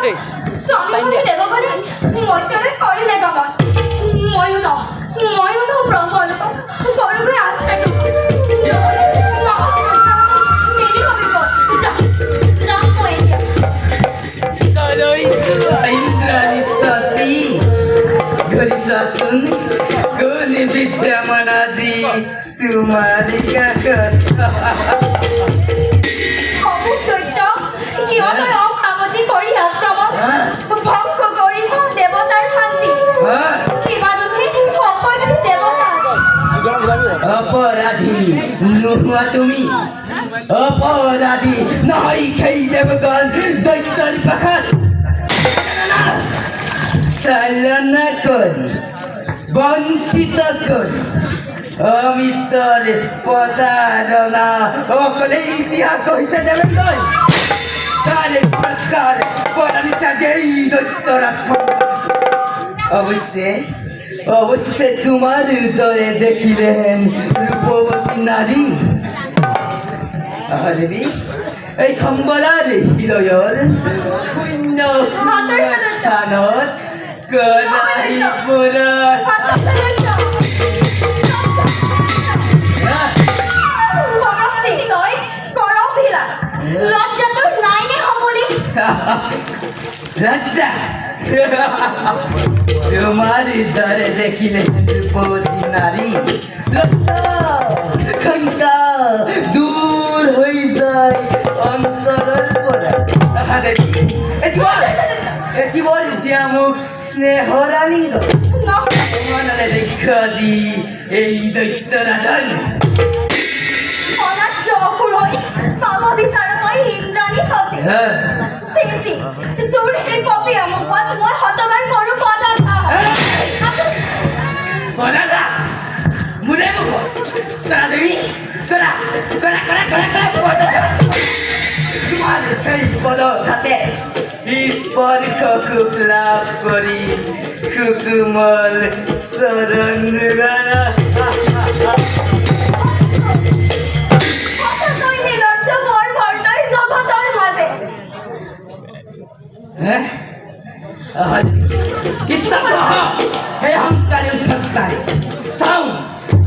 দেই স্বামী দেব বলে মই তোরে কৰিলে বাবা ময়ো ন ব্ৰহ্মলোক গৰুৱে আছে Susun Guni Vidya Manaji Tumari Kakak অবশ্যই কিয়নো অপ্ৰামতি কৰি আক্ৰমণ ভংগ কৰিছে দেৱতাৰ শান্তি কিবা দুখে সকলো দেৱতা অপরাধী নোহোৱা তুমি অপরাধী নহয় খেই দেবগণ দৈত্যৰ পাখাত চালনা কৰি বঞ্চিত কৰি অমিতৰ প্ৰতাৰণা অকলে ইতিহাস হৈছে দেৱগণ তাৰে পুৰস্কাৰ পৰাণিছা যেই দৈত্য অৱশ্যে তোমাৰ দৰে দেখিলেহেন ৰূপৱতী নাৰী দেৱী এই খম্বলাৰ হৃদয়ৰ শূন্য স্থানত লজ্জা তোমার দরে দেখিলে রূপবতী নারী লজ্জা শঙ্কা দূর হয়ে যায় অন্তরের পৰা একেবাৰ এতিয়া মোক স্নেহৰ আলিংগ মনলে দেখ আজি এই দৈত্য ৰাজন পাব বিচাৰো মই ইন্দ্ৰাণী সতী তোৰ সেই কপি আমুকত মই হতবাৰ কৰোঁ পদাৰ্থ মোৰে মুখ তৰা দেৱী তৰা তোমাৰ সেই পদঘাতে স্পৰ্শ সুখ লাভ কৰি সুকুমল চৰণ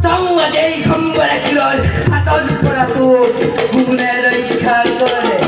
চাওঁ আজি এই খম্বৰা কিৰৰ হাতৰ পৰা তোক কোনে ৰক্ষা কৰে